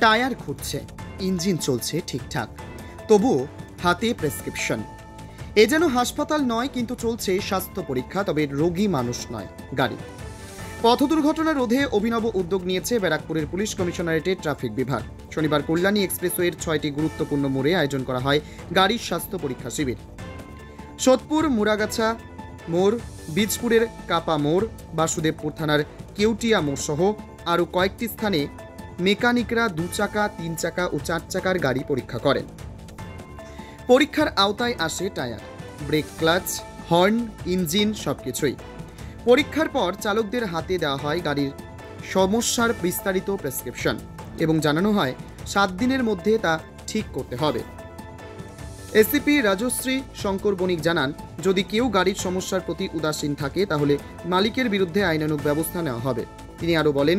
Tyre খুঁজছে, engine চলছে ঠিকঠাক, তবুও হাতে প্রেসক্রিপশন। এ যেন হাসপাতাল নয়, কিন্তু চলছে স্বাস্থ্য পরীক্ষা, তবে রোগী মানুষ নয়, গাড়ি। পথ দুর্ঘটনা রোধে অভিনব উদ্যোগ নিয়েছে ব্যারাকপুরের পুলিশ কমিশনারেটের ট্রাফিক বিভাগ। শনিবার কল্যাণী এক্সপ্রেসওয়ের 6টি গুরুত্বপূর্ণ মোড়ে আয়োজন করা হয় গাড়ির স্বাস্থ্য পরীক্ষা শিবির। সোদপুর মুরাগাছা মোড়, বীজপুরের কাপা মোড়, বাসুদেবপুর থানার কেউটিয়া মোড় সহ আরও কয়েকটি স্থানে মেকানিকরা 2 চাকা, 3 চাকা ও 4 চাকার গাড়ি পরীক্ষা করেন। পরীক্ষার আওতায় আসে tyre, brake, clutch, horn, engine সবকিছুই। পরীক্ষার পর চালকদের হাতে দেওয়া হয় গাড়ির সমস্যার বিস্তারিত প্রেসক্রিপশন এবং জানানো হয় 7 দিনের মধ্যে তা ঠিক করতে হবে। এসিপি রাজশ্রী শঙ্কর বণিক জানান, যদি কেউ গাড়ির সমস্যার প্রতি উদাসীন থাকে তাহলে মালিকের বিরুদ্ধে আইনানুগ ব্যবস্থা নেওয়া হবে। তিনি আরও বলেন,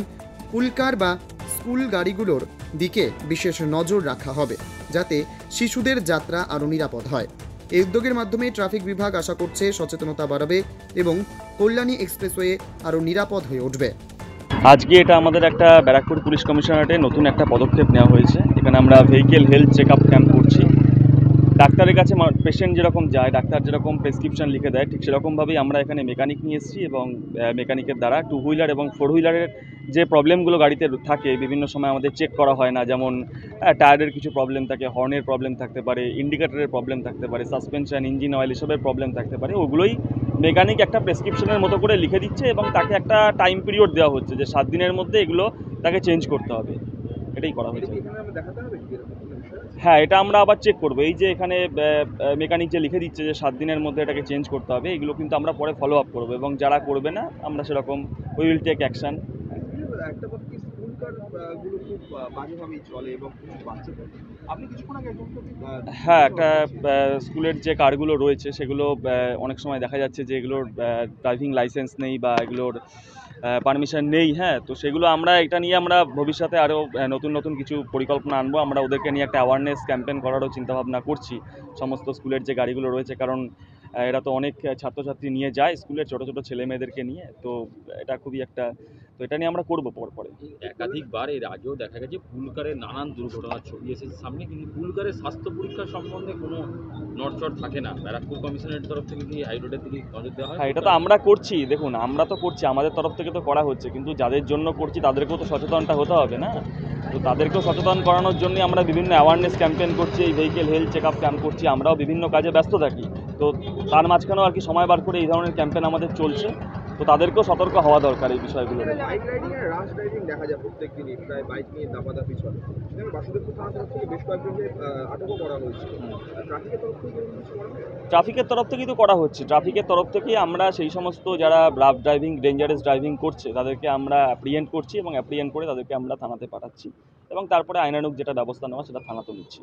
পুলকার বা স্কুল গাড়িগুলোর দিকে বিশেষ নজর রাখা হবে যাতে শিশুদের যাত্রা আরও নিরাপদ হয়। এই উদ্যোগের মাধ্যমে ট্রাফিক বিভাগ আশা করছে সচেতনতা বাড়াবে এবং কল্যাণী এক্সপ্রেসওয়ে আরও নিরাপদ হয়ে উঠবে। আজকে এটা আমাদের একটা ব্যারাকপুর পুলিশ কমিশনারেটে নতুন একটা পদক্ষেপ নেওয়া হয়েছে। এখানে আমরা vehicle health check up camp করছি। ডাক্তারের কাছে পেশেন্ট যেরকম যায়, ডাক্তার যেরকম প্রেসক্রিপশন লিখে দেয়, ঠিক সেরকমভাবেই আমরা এখানে মেকানিক নিয়ে এসেছি এবং মেকানিকের দ্বারা 2 হুইলার এবং 4 হুইলারের যে প্রবলেমগুলো গাড়িতে থাকে বিভিন্ন সময় আমাদের চেক করা হয় না, যেমন টায়ারের কিছু প্রবলেম থাকে, হর্নের প্রবলেম থাকতে পারে, ইন্ডিকেটরের প্রবলেম থাকতে পারে, সাসপেনশন, ইঞ্জিন অয়েল এসবের প্রবলেম থাকতে পারে। ওগুলোই মেকানিক একটা প্রেসক্রিপশনের মতো করে লিখে দিচ্ছে এবং তাকে একটা টাইম পিরিয়ড দেওয়া হচ্ছে যে 7 দিনের মধ্যে এগুলো তাকে চেঞ্জ করতে হবে। এটাই করা হয়েছে। হ্যাঁ, এটা আমরা আবার চেক করবো। এই যে এখানে মেকানিক যে লিখে দিচ্ছে যে 7 দিনের মধ্যে এটাকে চেঞ্জ করতে হবে, এগুলো কিন্তু আমরা পরে ফলো আপ করবো এবং যারা করবে না আমরা সেরকম উই উইল টেক অ্যাকশন। একটা কথা কি, স্কুল কারগুলো খুব বাজেভাবেই চলে এবং বাচ্চাদের আপনি কিছুক্ষণ আগে হ্যাঁ, একটা স্কুলের যে কারগুলো রয়েছে সেগুলো অনেক সময় দেখা যাচ্ছে যে এগুলোর ড্রাইভিং লাইসেন্স নেই বা এগুলোর পারমিশন নেই। হ্যাঁ, তো সেগুলো আমরা এটা নিয়ে আমরা ভবিষ্যতে আরও নতুন নতুন কিছু পরিকল্পনা আনবো। আমরা ওদেরকে নিয়ে একটা অ্যাওয়ারনেস ক্যাম্পেন করারও চিন্তাভাবনা করছি সমস্ত স্কুলের যে গাড়িগুলো রয়েছে, কারণ এরা তো অনেক ছাত্রছাত্রী নিয়ে যায় স্কুলের, ছোটো ছোটো ছেলে মেয়েদেরকে নিয়ে, তো এটা খুবই একটা, তো এটা নিয়ে আমরা করবো পরে। একাধিকবার এর আগেও দেখা গেছে পুলকারের নানান দুর্ঘটনার ছবি এসেছে সামনে, কিন্তু পুলকারের স্বাস্থ্য পরীক্ষা সম্বন্ধে কোনো নড়চড় থাকে না। ব্যারাকপুর কমিশনের তরফ থেকে কি হাইরোডের দিকে নজর দেওয়া হয়? হ্যাঁ, এটা তো আমরা করছি। দেখুন, আমরা তো করছি, আমাদের তরফ থেকে তো করা হচ্ছে, কিন্তু যাদের জন্য করছি তাদেরকেও তো সচেতনটা হতে হবে না? তো তাদেরকেও সচেতন করানোর জন্য আমরা বিভিন্ন অ্যাওয়ারনেস ক্যাম্পেইন করছি, এই vehicle health check up camp করছি। আমরাও বিভিন্ন কাজে ব্যস্ত থাকি, তো তার মাঝখানেও আর কি সময় বার করে এই ধরনের ক্যাম্পেইন আমাদের চলছে। তো তাদেরকেও সতর্ক হওয়া দরকার এই বিষয়গুলো। বাইক রাইডিং আর রাশ ড্রাইভিং দেখা যায় প্রত্যেকদিনই, প্রায় বাইক নিয়ে দাপাদাপি চলে। বাসুদেবপুর থানার তরফ থেকে বেশ কয়েকজনকে আটকও করা হয়েছে। ট্রাফিকের তরফ থেকে কিছু করা হয়? ট্রাফিকের তরফ থেকেই তো করা হচ্ছে। ট্রাফিকের তরফ থেকে আমরা সেই সমস্ত যারা রাফ ড্রাইভিং, ডেঞ্জারাস ড্রাইভিং করছে তাদেরকে আমরা অ্যাপ্রিহেন্ড করছি এবং অ্যাপ্রিহেন্ড করে তাদেরকে আমরা থানাতে পাঠাচ্ছি এবং তারপরে আইনানুগ যেটা ব্যবস্থা নেওয়া সেটা থানাতে নিচ্ছি।